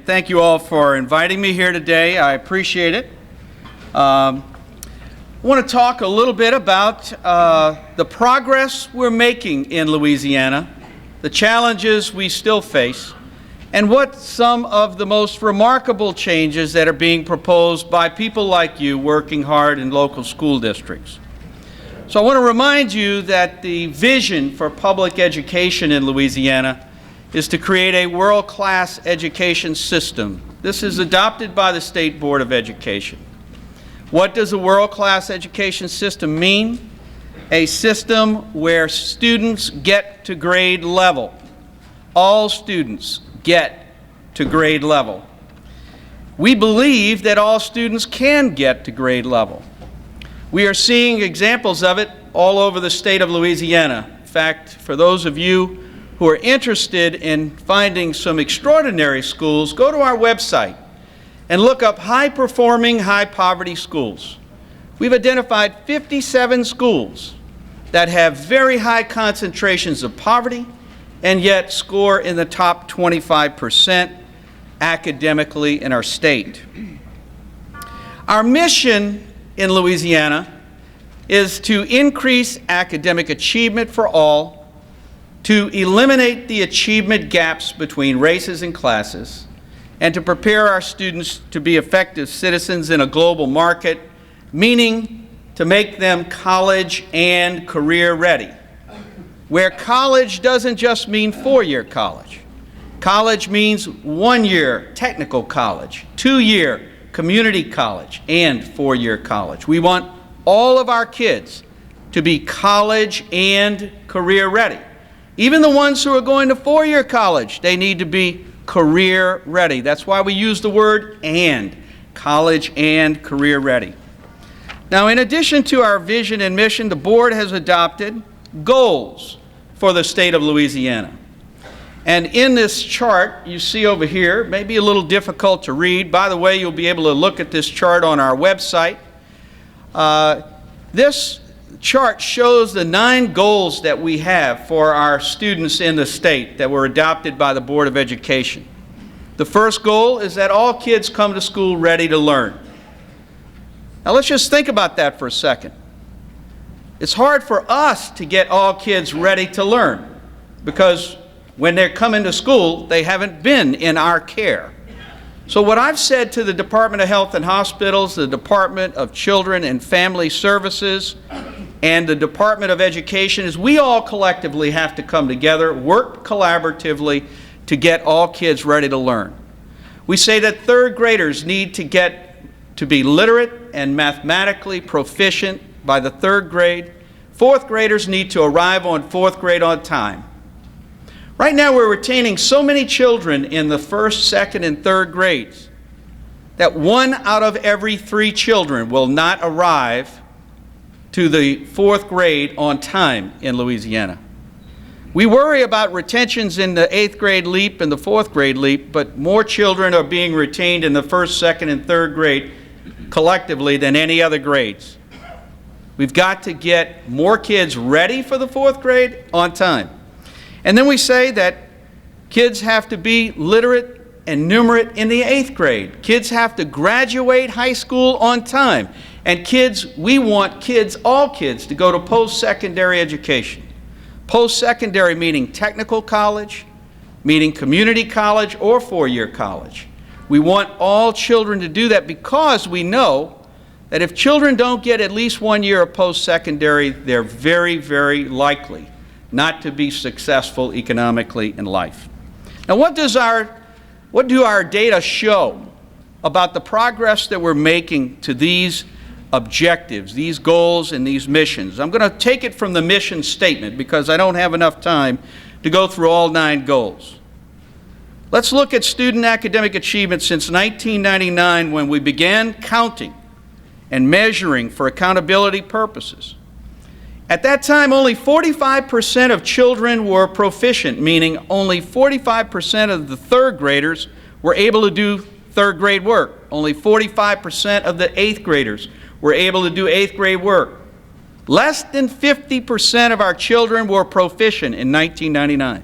Thank you all for inviting me here today. I appreciate it. I want to talk a little bit about the progress we're making in Louisiana, the challenges we still face, and what some of the most remarkable changes that are being proposed by people like you working hard in local school districts. So I want to remind you that the vision for public education in Louisiana is to create a world-class education system. This is adopted by the State Board of Education. What does a world-class education system mean? A system where students get to grade level. All students get to grade level. We believe that all students can get to grade level. We are seeing examples of it all over the state of Louisiana. In fact, for those of you who are interested in finding some extraordinary schools, go to our website and look up high-performing, high-poverty schools. We've identified 57 schools that have very high concentrations of poverty and yet score in the top 25% academically in our state. Our mission in Louisiana is to increase academic achievement for all, to eliminate the achievement gaps between races and classes, and to prepare our students to be effective citizens in a global market, meaning to make them college and career ready, where college doesn't just mean four-year college. College means one-year technical college, two-year community college, and four-year college. We want all of our kids to be college and career ready. Even the ones who are going to four-year college, they need to be career ready. That's why we use the word and, college and career ready. Now, in addition to our vision and mission, the board has adopted goals for the state of Louisiana. And in this chart you see over here, maybe a little difficult to read. By the way, you'll be able to look at this chart on our website. This chart shows the 9 goals that we have for our students in the state that were adopted by the Board of Education. The first goal is that all kids come to school ready to learn. Now let's just think about that for a second. It's hard for us to get all kids ready to learn because when they're coming to school, they haven't been in our care. So what I've said to the Department of Health and Hospitals, the Department of Children and Family Services, and the Department of Education is we all collectively have to come together, work collaboratively to get all kids ready to learn. We say that third graders need to get to be literate and mathematically proficient by the third grade. Fourth graders need to arrive on fourth grade on time. Right now we're retaining so many children in the first, second, and third grades that 1 out of every 3 children will not arrive to the fourth grade on time in Louisiana. We worry about retentions in the 8th grade leap and the 4th grade leap, but more children are being retained in the first, second, and third grade collectively than any other grades. We've got to get more kids ready for the 4th grade on time. And then we say that kids have to be literate and numerate in the 8th grade. Kids have to graduate high school on time. And kids, we want kids, all kids, to go to post-secondary education. Post-secondary meaning technical college, meaning community college, or four-year college. We want all children to do that because we know that if children don't get at least 1 year of post-secondary, they're very, very likely not to be successful economically in life. Now, what do our data show about the progress that we're making to these objectives, these goals, and these missions? I'm going to take it from the mission statement because I don't have enough time to go through all 9 goals. Let's look at student academic achievement since 1999 when we began counting and measuring for accountability purposes. At that time, only 45% of children were proficient, meaning only 45% of the third graders were able to do third grade work. Only 45% of the 8th graders were able to do 8th grade work. Less than 50% of our children were proficient in 1999.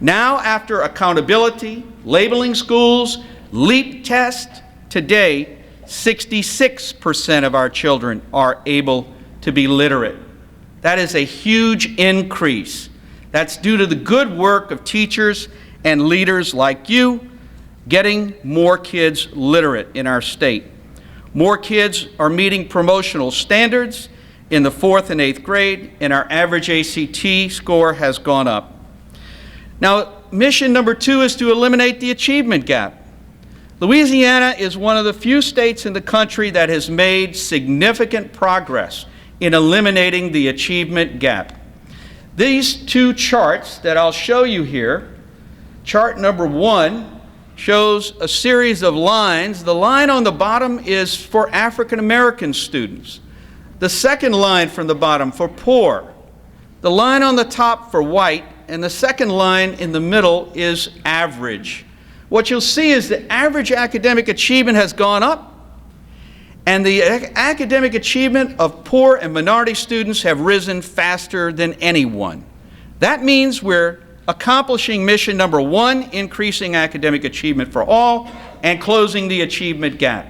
Now, after accountability, labeling schools, LEAP test, today, 66% of our children are able to be literate. That is a huge increase. That's due to the good work of teachers and leaders like you, getting more kids literate in our state. More kids are meeting promotional standards in the 4th and 8th grade, and our average ACT score has gone up. Now, mission number 2 is to eliminate the achievement gap. Louisiana is one of the few states in the country that has made significant progress in eliminating the achievement gap. These two charts that I'll show you here, chart number 1 shows a series of lines. The line on the bottom is for African American students. The second line from the bottom for poor. The line on the top for white, and the second line in the middle is average. What you'll see is the average academic achievement has gone up, and the academic achievement of poor and minority students have risen faster than anyone. That means we're accomplishing mission number 1, increasing academic achievement for all, and closing the achievement gap.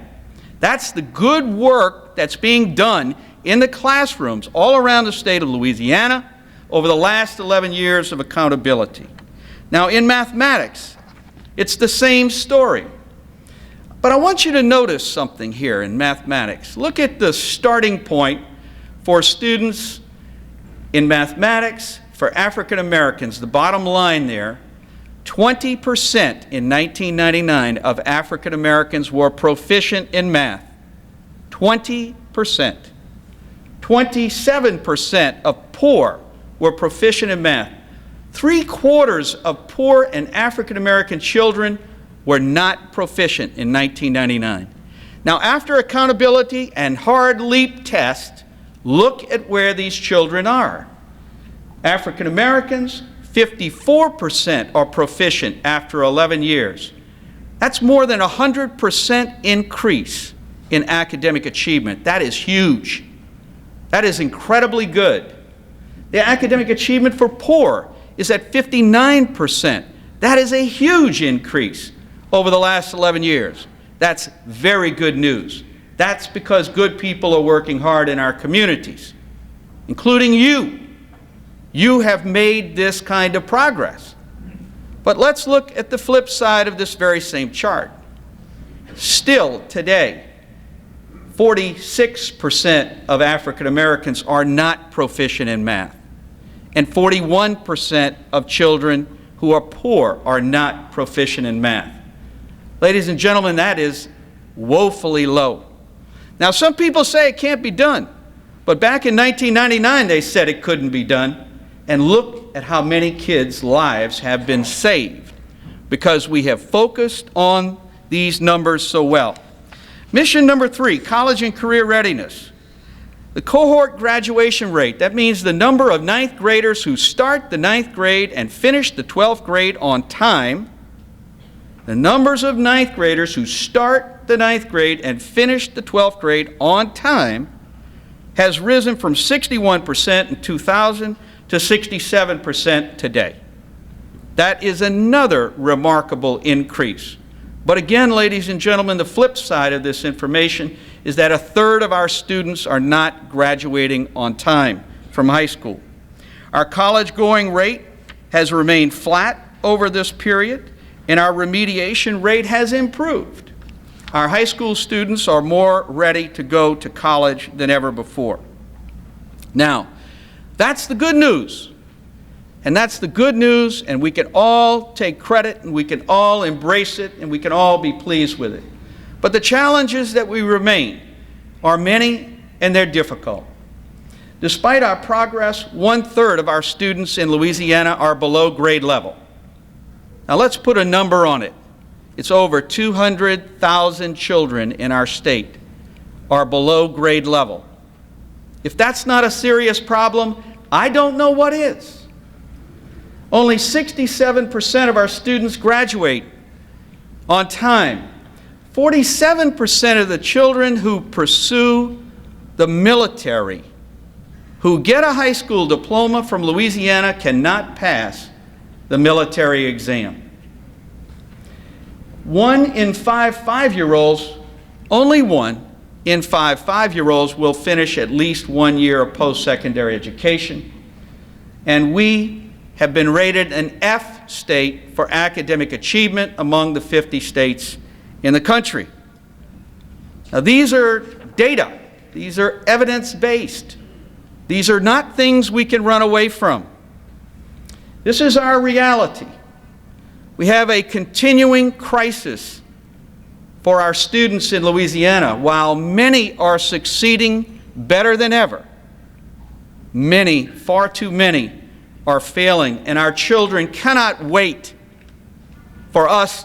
That's the good work that's being done in the classrooms all around the state of Louisiana over the last 11 years of accountability. Now, in mathematics, it's the same story. But I want you to notice something here in mathematics. Look at the starting point for students in mathematics for African Americans. The bottom line there, 20% in 1999 of African Americans were proficient in math. 20%. 27% of poor were proficient in math. 3/4 of poor and African American children were not proficient in 1999. Now, after accountability and hard LEAP test, look at where these children are. African Americans, 54% are proficient after 11 years. That's more than a 100% increase in academic achievement. That is huge. That is incredibly good. The academic achievement for poor is at 59%. That is a huge increase over the last 11 years. That's very good news. That's because good people are working hard in our communities, including you. You have made this kind of progress. But let's look at the flip side of this very same chart. Still today, 46% of African Americans are not proficient in math, and 41% of children who are poor are not proficient in math. Ladies and gentlemen, that is woefully low. Now, some people say it can't be done, but back in 1999 they said it couldn't be done, and look at how many kids' lives have been saved because we have focused on these numbers so well. Mission number 3, college and career readiness. The cohort graduation rate, that means the number of 9th graders who start the 9th grade and finish the 12th grade on time. The numbers of 9th graders who start the 9th grade and finish the 12th grade on time has risen from 61% in 2000 to 67% today. That is another remarkable increase. But again, ladies and gentlemen, the flip side of this information is that 1/3 of our students are not graduating on time from high school. Our college-going rate has remained flat over this period, and our remediation rate has improved. Our high school students are more ready to go to college than ever before. Now, that's the good news. And that's the good news, and we can all take credit, and we can all embrace it, and we can all be pleased with it. But the challenges that we remain are many, and they're difficult. Despite our progress, 1/3 of our students in Louisiana are below grade level. Now let's put a number on it. It's over 200,000 children in our state are below grade level. If that's not a serious problem, I don't know what is. Only 67% of our students graduate on time. 47% of the children who pursue the military, who get a high school diploma from Louisiana, cannot pass the military exam. 1 in 5 5-year-olds, only 1 in 5 5-year-olds will finish at least 1 year of post-secondary education. And we have been rated an F state for academic achievement among the 50 states in the country. Now, these are data. These are evidence-based. These are not things we can run away from. This is our reality. We have a continuing crisis for our students in Louisiana. While many are succeeding better than ever, many, far too many, are failing, and our children cannot wait for us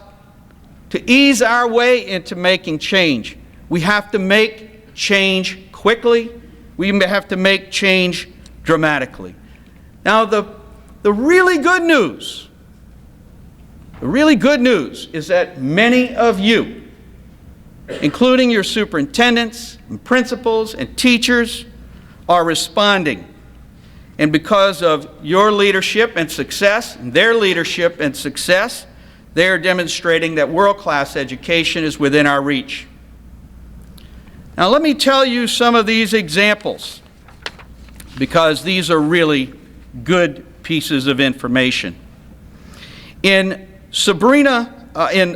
to ease our way into making change. We have to make change quickly. We have to make change dramatically. Now, the really good news is that many of you, including your superintendents and principals and teachers, are responding. And because of your leadership and success, and their leadership and success, they are demonstrating that world-class education is within our reach. Now, let me tell you some of these examples, because these are really good pieces of information. In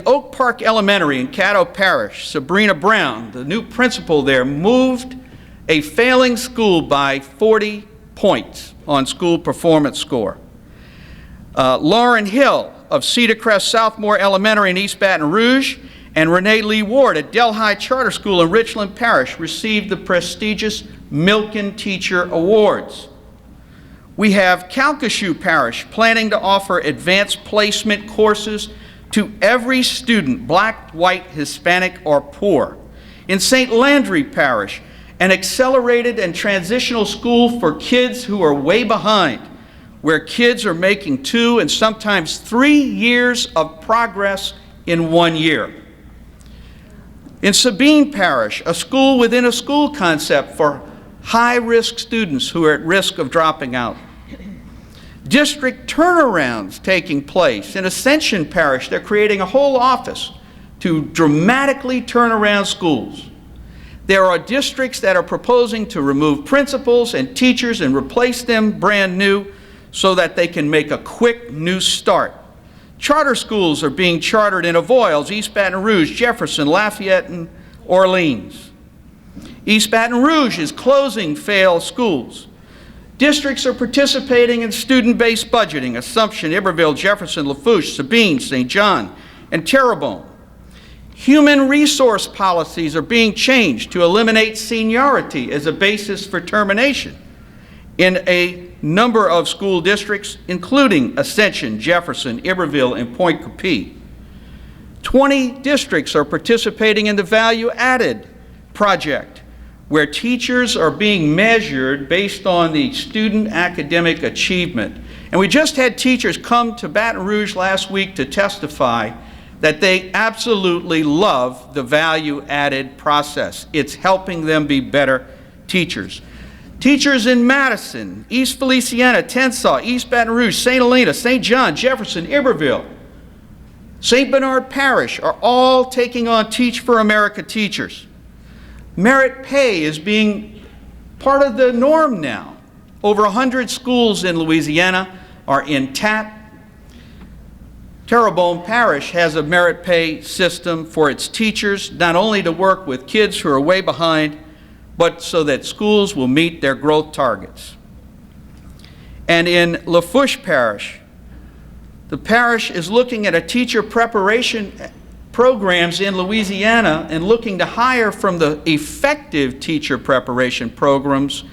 Oak Park Elementary in Caddo Parish, Sabrina Brown, the new principal there, moved a failing school by 40 points on school performance score. Lauren Hill of Cedar Crest Southmore Elementary in East Baton Rouge and Renee Lee Ward at Delhi Charter School in Richland Parish received the prestigious Milken Teacher Awards. We have Calcasieu Parish planning to offer advanced placement courses to every student, black, white, Hispanic, or poor. In St. Landry Parish, an accelerated and transitional school for kids who are way behind, where kids are making 2 and sometimes 3 years of progress in 1 year. In Sabine Parish, a school within a school concept for high-risk students who are at risk of dropping out. District turnarounds taking place. In Ascension Parish, they're creating a whole office to dramatically turn around schools. There are districts that are proposing to remove principals and teachers and replace them brand new so that they can make a quick new start. Charter schools are being chartered in Avoyelles, East Baton Rouge, Jefferson, Lafayette, and Orleans. East Baton Rouge is closing failed schools. Districts are participating in student-based budgeting: Assumption, Iberville, Jefferson, Lafourche, Sabine, St. John, and Terrebonne. Human resource policies are being changed to eliminate seniority as a basis for termination in a number of school districts, including Ascension, Jefferson, Iberville, and Point Coupee. 20 districts are participating in the Value Added project, where teachers are being measured based on the student academic achievement. And we just had teachers come to Baton Rouge last week to testify that they absolutely love the value-added process. It's helping them be better teachers. Teachers in Madison, East Feliciana, Tensas, East Baton Rouge, St. Helena, St. John, Jefferson, Iberville, St. Bernard Parish are all taking on Teach for America teachers. Merit pay is being part of the norm now. Over 100 schools in Louisiana are in TAP. Terrebonne Parish has a merit pay system for its teachers, not only to work with kids who are way behind, but so that schools will meet their growth targets. And in Lafourche Parish, the parish is looking at a teacher preparation programs in Louisiana and looking to hire from the effective teacher preparation programs,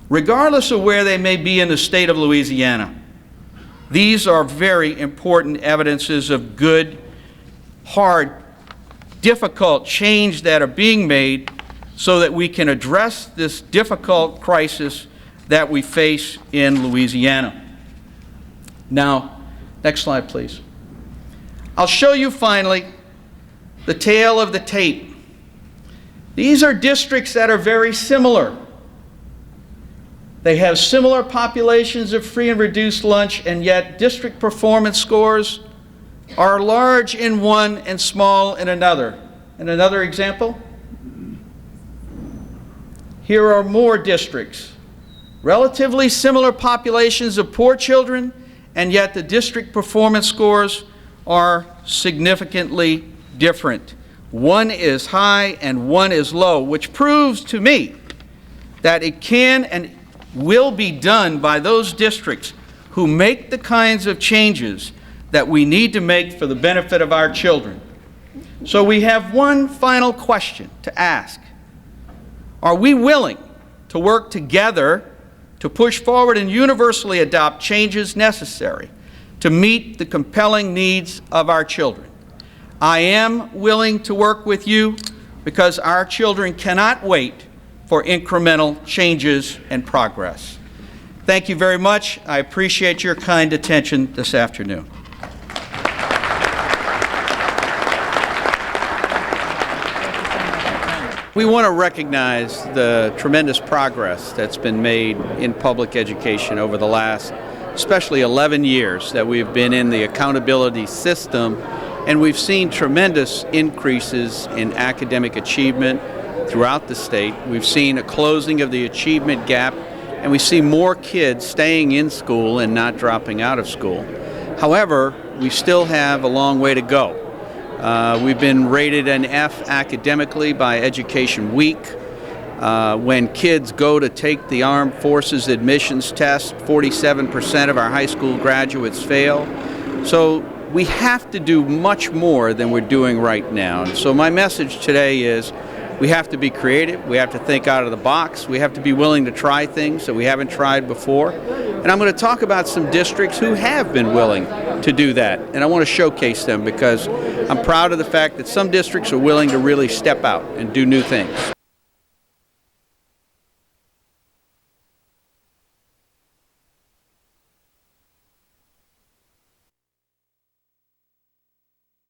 regardless of where they may be in the state of Louisiana. These are very important evidences of good, hard, difficult change that are being made so that we can address this difficult crisis that we face in Louisiana. Now, next slide, please. I'll show you finally the tail of the tape. These are districts that are very similar. They have similar populations of free and reduced lunch, and yet district performance scores are large in one and small in another. And another example? Here are more districts. Relatively similar populations of poor children, and yet the district performance scores are significantly different. One is high and one is low, which proves to me that it can and will be done by those districts who make the kinds of changes that we need to make for the benefit of our children. So we have one final question to ask. Are we willing to work together to push forward and universally adopt changes necessary to meet the compelling needs of our children? I am willing to work with you because our children cannot wait for incremental changes and progress. Thank you very much. I appreciate your kind attention this afternoon. We want to recognize the tremendous progress that's been made in public education over the last, especially 11 years that we've been in the accountability system, and we've seen tremendous increases in academic achievement throughout the state. We've seen a closing of the achievement gap, and we see more kids staying in school and not dropping out of school. However, we still have a long way to go. We've been rated an F academically by Education Week. When kids go to take the Armed Forces admissions test, 47% of our high school graduates fail. So we have to do much more than we're doing right now. And so my message today is we have to be creative, we have to think out of the box, we have to be willing to try things that we haven't tried before. And I'm going to talk about some districts who have been willing to do that. And I want to showcase them because I'm proud of the fact that some districts are willing to really step out and do new things.